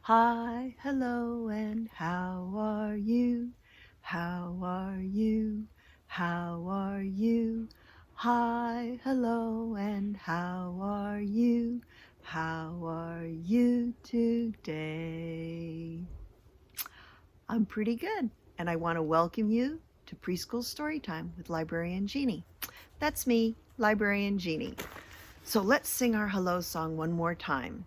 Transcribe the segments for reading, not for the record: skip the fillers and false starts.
Hi, hello, and how are you? How are you? How are you? Hi, hello, and how are you? How are you today? I'm pretty good, and I want to welcome you to Preschool Storytime with Librarian Jeanne. That's me, Librarian Jeanne. So let's sing our hello song one more time.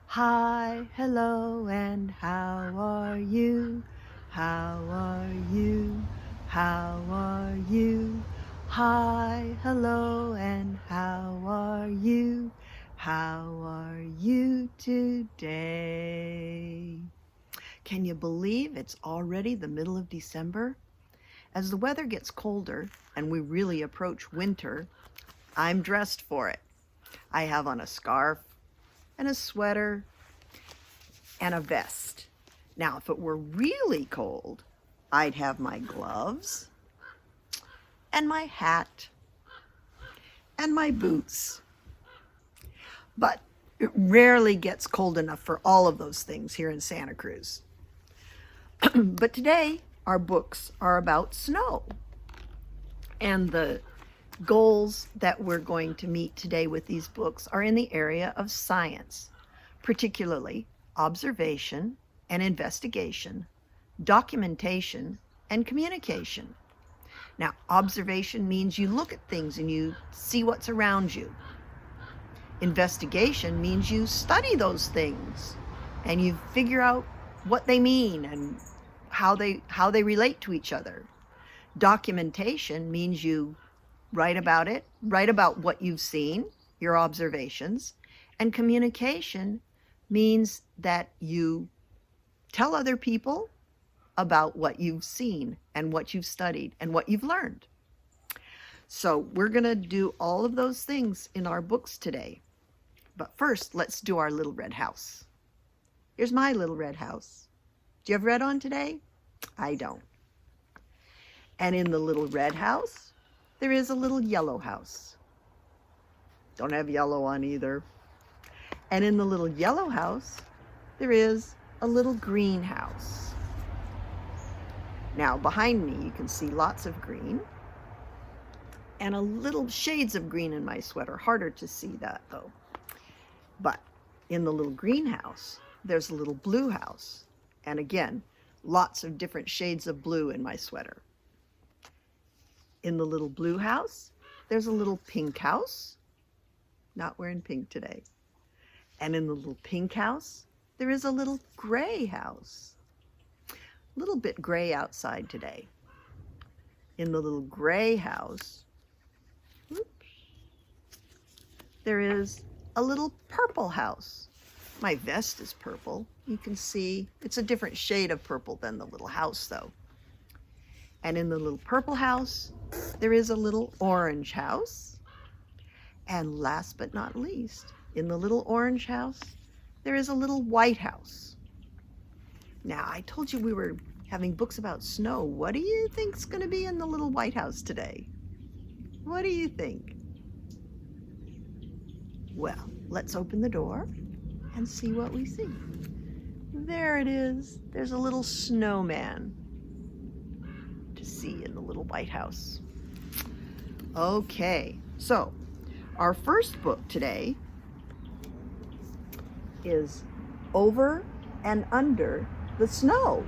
Hi, hello, and how are you? How are you? How are you? Hi, hello, and how are you? How are you today? Can you believe it's already the middle of December? As the weather gets colder and we really approach winter, I'm dressed for it. I have on a scarf and a sweater and a vest. Now, if it were really cold, I'd have my gloves and my hat and my boots. But it rarely gets cold enough for all of those things here in Santa Cruz. But today, our books are about snow. And the goals that we're going to meet today with these books are in the area of science, particularly observation and investigation, documentation, and communication. Now, observation means you look at things and you see what's around you. Investigation means you study those things and you figure out what they mean and how they relate to each other. Documentation means you write about it, write about what you've seen, your observations, and communication means that you tell other people about what you've seen and what you've studied and what you've learned. So we're going to do all of those things in our books today. But first, let's do our little red house. Here's my little red house. Do you have red on today? I don't. And in the little red house, there is a little yellow house. Don't have yellow on either. And in the little yellow house, there is a little green house. Now, behind me, you can see lots of green and a little shades of green in my sweater. Harder to see that, though. But in the little greenhouse, there's a little blue house. And again, lots of different shades of blue in my sweater. In the little blue house, there's a little pink house. Not wearing pink today. And in the little pink house, there is a little gray house. A little bit gray outside today. In the little gray house, there is a little purple house. My vest is purple. You can see it's a different shade of purple than the little house, though. And in the little purple house, there is a little orange house. And last but not least, in the little orange house, there is a little white house. Now, I told you we were having books about snow. What do you think's going to be in the little white house today? What do you think? Well, let's open the door and see what we see. There it is. There's a little snowman to see in the little white house. Okay, so our first book today is Over and Under the Snow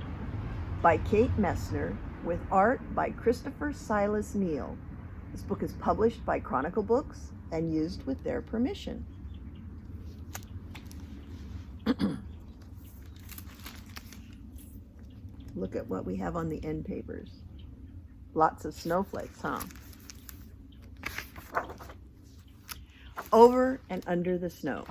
by Kate Messner with art by Christopher Silas Neal. This book is published by Chronicle Books and used with their permission. Look at what we have on the end papers. Lots of snowflakes, huh? Over and under the snow.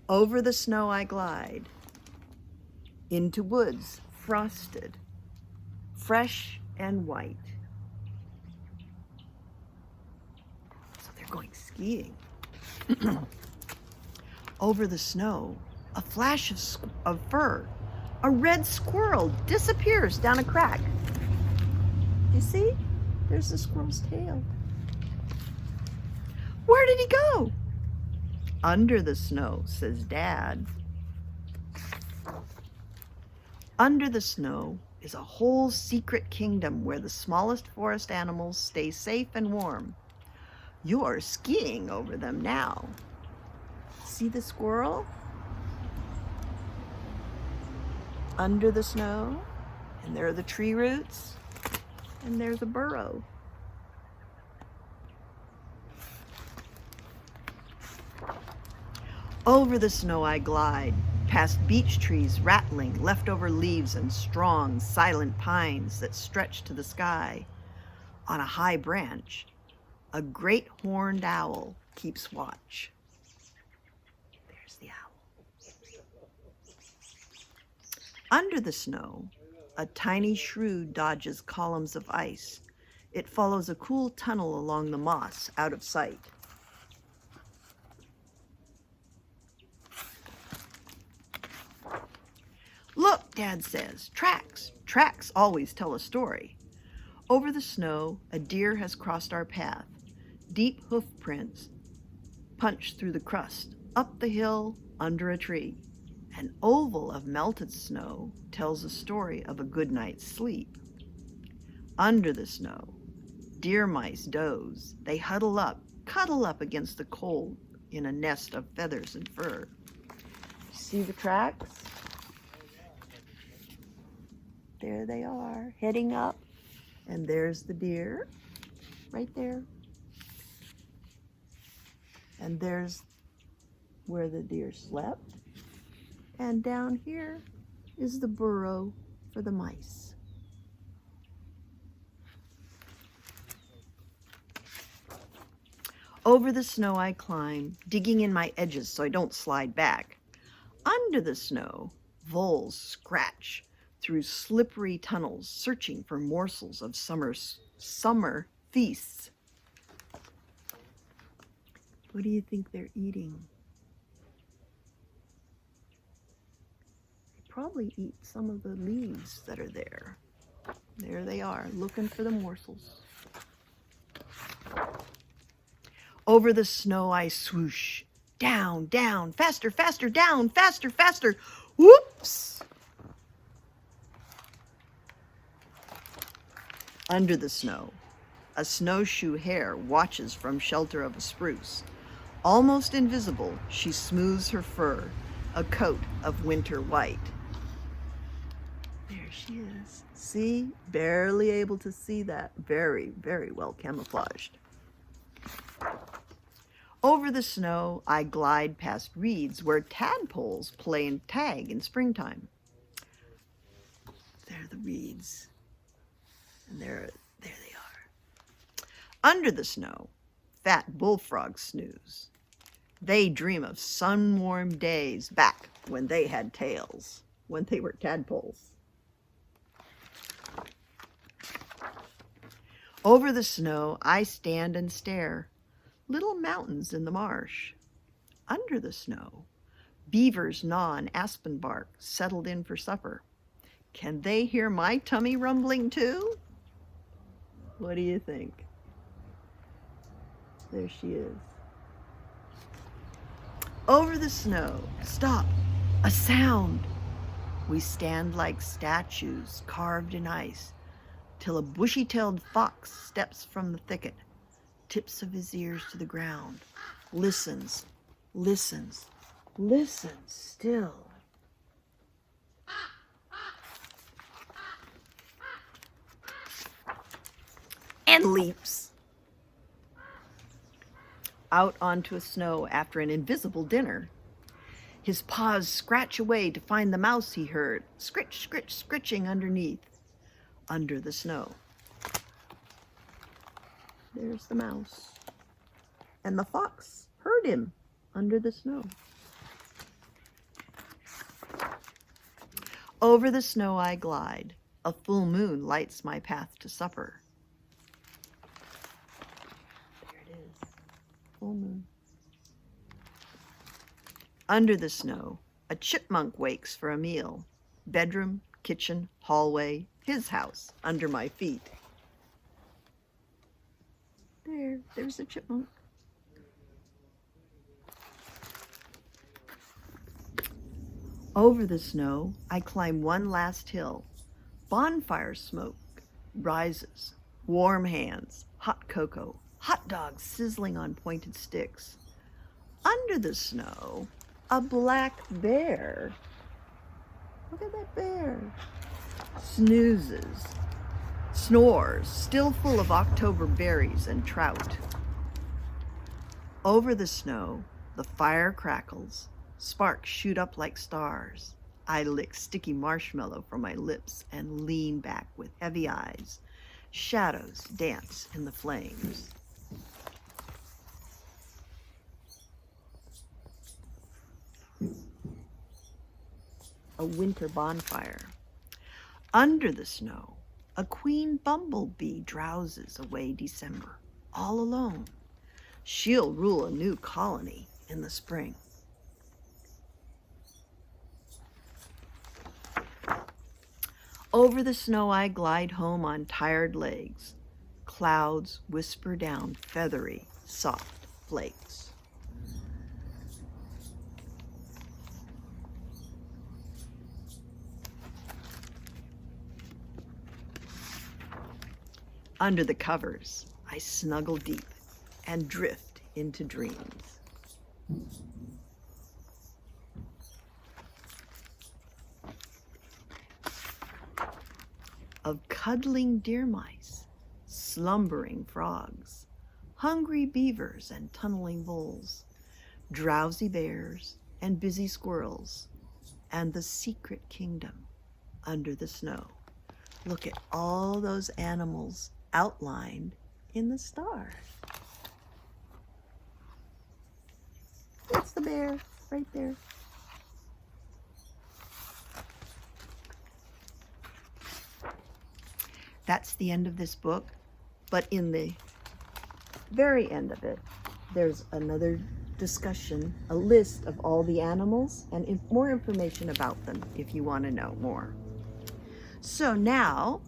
Over the snow I glide, into woods frosted, fresh and white. So they're going skiing. Over the snow, a flash of fur. A red squirrel disappears down a crack. You see? There's the squirrel's tail. Where did he go? Under the snow, says Dad. Under the snow is a whole secret kingdom where the smallest forest animals stay safe and warm. You're skiing over them now. See the squirrel? Under the snow, and there are the tree roots, and there's a burrow. Over the snow I glide, past beech trees rattling leftover leaves and strong, silent pines that stretch to the sky. On a high branch, a great horned owl keeps watch. There's the owl. Under the snow, a tiny shrew dodges columns of ice. It follows a cool tunnel along the moss, out of sight. Look, Dad says, tracks. Tracks always tell a story. Over the snow, a deer has crossed our path. Deep hoof prints punch through the crust, up the hill, under a tree. An oval of melted snow tells a story of a good night's sleep. Under the snow, deer mice doze. They huddle up, cuddle up against the cold in a nest of feathers and fur. See the tracks? There they are, heading up. And there's the deer, right there. And there's where the deer slept. And down here is the burrow for the mice. Over the snow I climb, digging in my edges so I don't slide back. Under the snow, voles scratch through slippery tunnels, searching for morsels of summer feasts. What do you think they're eating? They probably eat some of the leaves that are there. There they are, looking for the morsels. Over the snow I swoosh. Down, down, faster, faster, down, faster, faster. Whoops! Under the snow, a snowshoe hare watches from shelter of a spruce. Almost invisible, she smooths her fur, a coat of winter white. There she is. See? Barely able to see that. Very, very well camouflaged. Over the snow, I glide past reeds where tadpoles play tag in springtime. There are the reeds. And there they are. Under the snow, fat bullfrogs snooze. They dream of sun-warmed days back when they had tails, when they were tadpoles. Over the snow, I stand and stare. Little mountains in the marsh. Under the snow, beavers gnaw on aspen bark, settled in for supper. Can they hear my tummy rumbling too? What do you think? There she is. Over the snow, stop, a sound. We stand like statues carved in ice, till a bushy-tailed fox steps from the thicket, tips of his ears to the ground, listens, listens, listens still. And leaps out onto a snow after an invisible dinner. His paws scratch away to find the mouse he heard, scritch, scritch, scritching underneath, under the snow. There's the mouse. And the fox heard him under the snow. Over the snow I glide. A full moon lights my path to supper. There it is. Full moon. Under the snow, a chipmunk wakes for a meal. Bedroom, kitchen, hallway, his house under my feet. There's the chipmunk. Over the snow, I climb one last hill. Bonfire smoke rises. Warm hands, hot cocoa, hot dogs sizzling on pointed sticks. Under the snow, a black bear. Look at that bear. Snores, still full of October berries and trout. Over the snow, the fire crackles. Sparks shoot up like stars. I lick sticky marshmallow from my lips and lean back with heavy eyes. Shadows dance in the flames. A winter bonfire. Under the snow, a queen bumblebee drowses away December, all alone. She'll rule a new colony in the spring. Over the snow I glide home on tired legs. Clouds whisper down feathery, soft flakes. Under the covers, I snuggle deep and drift into dreams. Of cuddling deer mice, slumbering frogs, hungry beavers and tunneling voles, drowsy bears and busy squirrels, and the secret kingdom under the snow. Look at all those animals outlined in the stars. It's the bear right there. That's the end of this book, but in the very end of it, there's another discussion, a list of all the animals and more information about them if you want to know more. So now,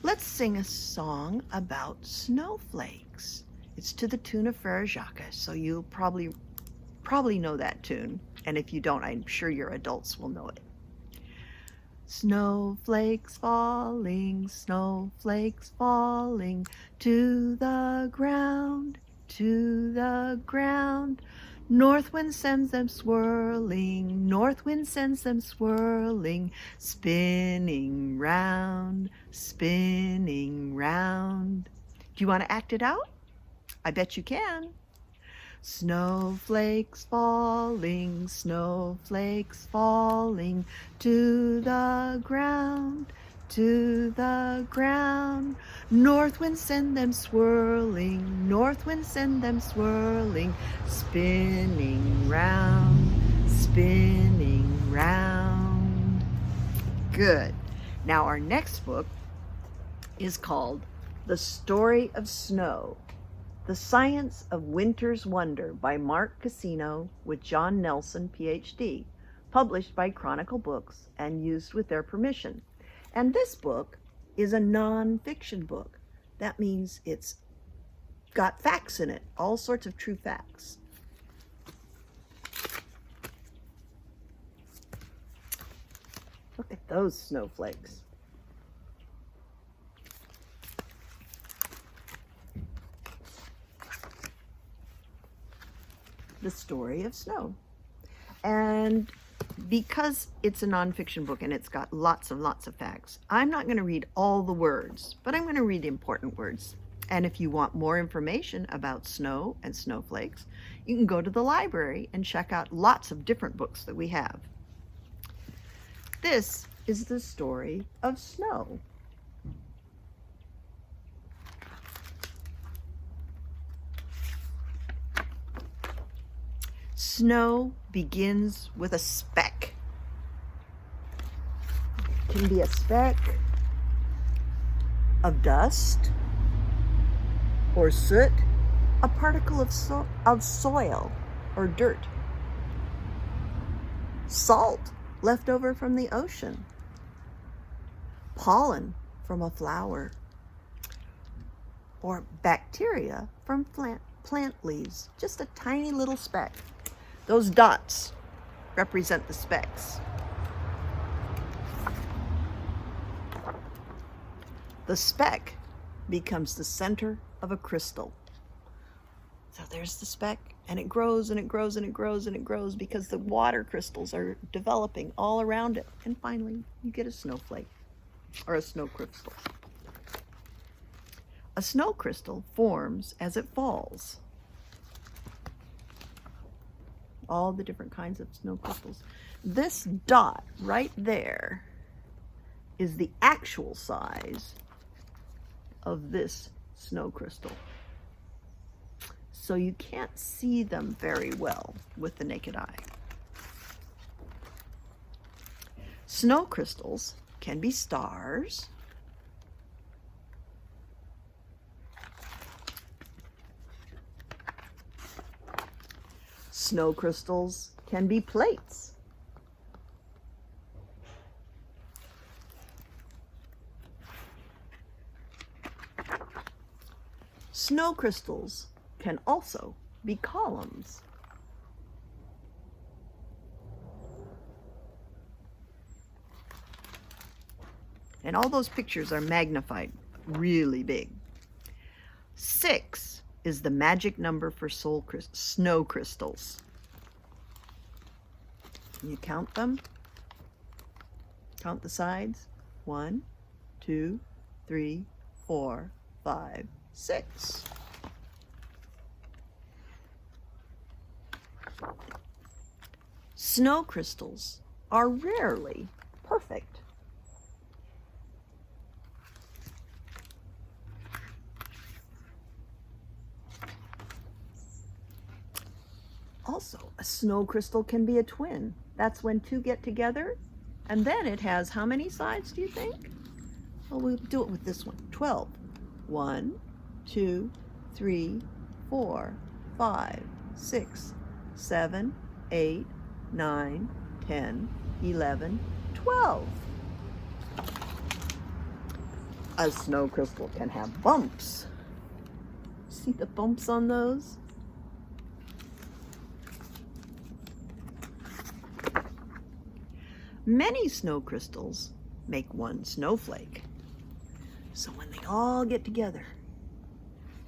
let's sing a song about snowflakes. It's to the tune of Frere Jacques, so you'll probably know that tune, and if you don't, I'm sure your adults will know it. Snowflakes falling to the ground, to the ground. North wind sends them swirling, north wind sends them swirling, spinning round, spinning round. Do you want to act it out? I bet you can. Snowflakes falling to the ground, to the ground. North wind send them swirling, north wind send them swirling, spinning round, spinning round. Good. Now our next book is called The Story of Snow, The Science of Winter's Wonder by Mark Cassino with Jon Nelson, PhD, published by Chronicle Books and used with their permission. And this book is a non-fiction book. That means it's got facts in it, all sorts of true facts. Look at those snowflakes. The Story of Snow. And because it's a nonfiction book and it's got lots of facts, I'm not going to read all the words, but I'm going to read important words. And if you want more information about snow and snowflakes, you can go to the library and check out lots of different books that we have. This is the story of snow. Snow begins with a speck. It can be a speck of dust or soot, a particle of soil or dirt, salt left over from the ocean, pollen from a flower, or bacteria from plant leaves, just a tiny little speck. Those dots represent the specks. The speck becomes the center of a crystal. So there's the speck, and it grows and it grows and it grows and it grows because the water crystals are developing all around it. And finally, you get a snowflake or a snow crystal. A snow crystal forms as it falls. All the different kinds of snow crystals. This dot right there is the actual size of this snow crystal. So you can't see them very well with the naked eye. Snow crystals can be stars, snow crystals can be plates, snow crystals can also be columns. And all those pictures are magnified really big. 6 is the magic number for snow crystals. Can you count them? Count the sides. 1, 2, 3, 4, 5, 6. Snow crystals are rarely perfect. Also, a snow crystal can be a twin. That's when two get together, and then it has how many sides, do you think? Well, we'll do it with this one. 12. 1, 2, 3, 4, 5, 6, 7, 8, 9, 10, 11, 12. A snow crystal can have bumps. See the bumps on those? Many snow crystals make one snowflake. So when they all get together,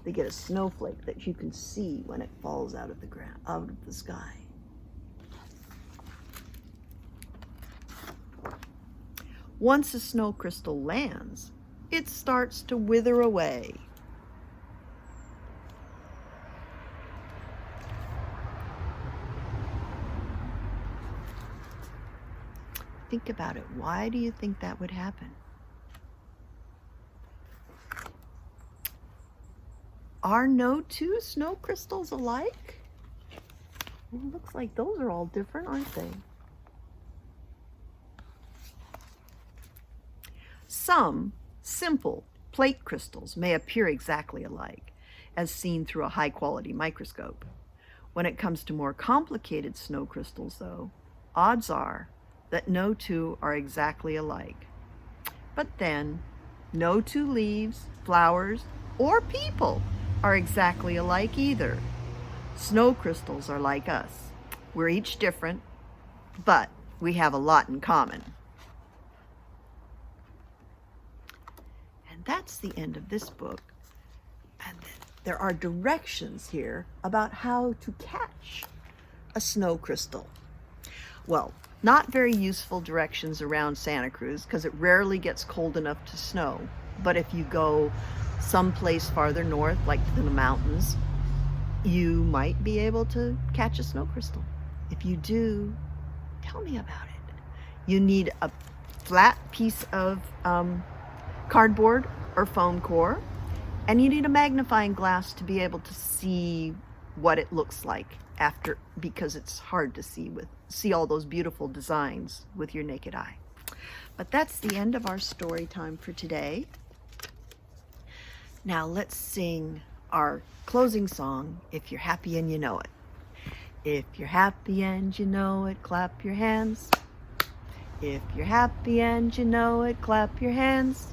they get a snowflake that you can see when it falls out of the ground, out of the sky. Once a snow crystal lands, it starts to wither away. Think about it. Why do you think that would happen? Are no two snow crystals alike? Well, it looks like those are all different, aren't they? Some simple plate crystals may appear exactly alike, as seen through a high-quality microscope. When it comes to more complicated snow crystals, though, odds are that no two are exactly alike. But then, no two leaves, flowers, or people are exactly alike either. Snow crystals are like us. We're each different, but we have a lot in common. And that's the end of this book. And there are directions here about how to catch a snow crystal. Well, not very useful directions around Santa Cruz because it rarely gets cold enough to snow. But if you go someplace farther north, like to the mountains, you might be able to catch a snow crystal. If you do, tell me about it. You need a flat piece of cardboard or foam core, and you need a magnifying glass to be able to see what it looks like after, because it's hard to see all those beautiful designs with your naked eye. But that's the end of our story time for today. Now let's sing our closing song, If You're Happy and You Know It. If you're happy and you know it, clap your hands. If you're happy and you know it, clap your hands.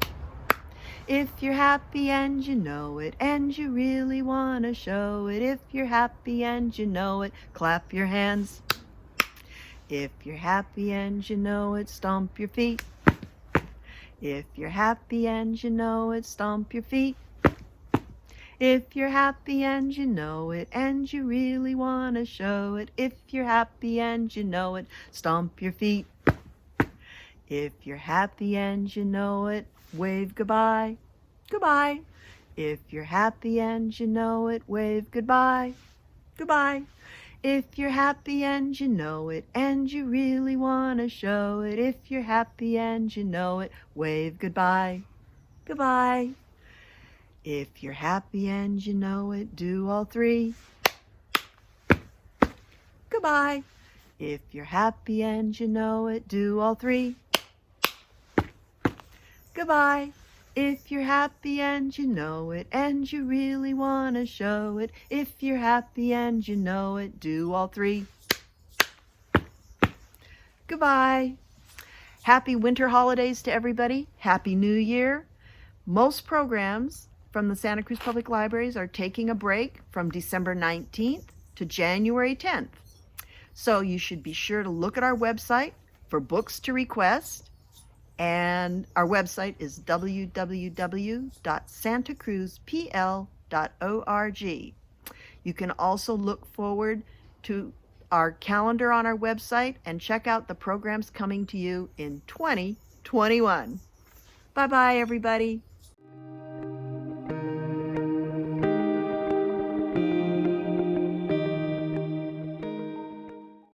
If you're happy and you know it, and you really want to show it, if you're happy and you know it, clap your hands. If you're happy and you know it, stomp your feet. If you're happy and you know it, stomp your feet. If you're happy and you know it, and you really want to show it. If you're happy and you know it, stomp your feet. If you're happy and you know it, wave goodbye. Goodbye. If you're happy and you know it, wave goodbye. Goodbye. If you're happy and you know it, and you really want to show it. If you're happy and you know it, wave goodbye. Goodbye. If you're happy and you know it, do all three. Goodbye. If you're happy and you know it, do all three. Goodbye. If you're happy and you know it, and you really want to show it. If you're happy and you know it, do all three. Goodbye. Happy winter holidays to everybody. Happy New Year. Most programs from the Santa Cruz Public Libraries are taking a break from December 19th to January 10th. So you should be sure to look at our website for books to request. And our website is www.santacruzpl.org. You can also look forward to our calendar on our website and check out the programs coming to you in 2021. Bye-bye, everybody.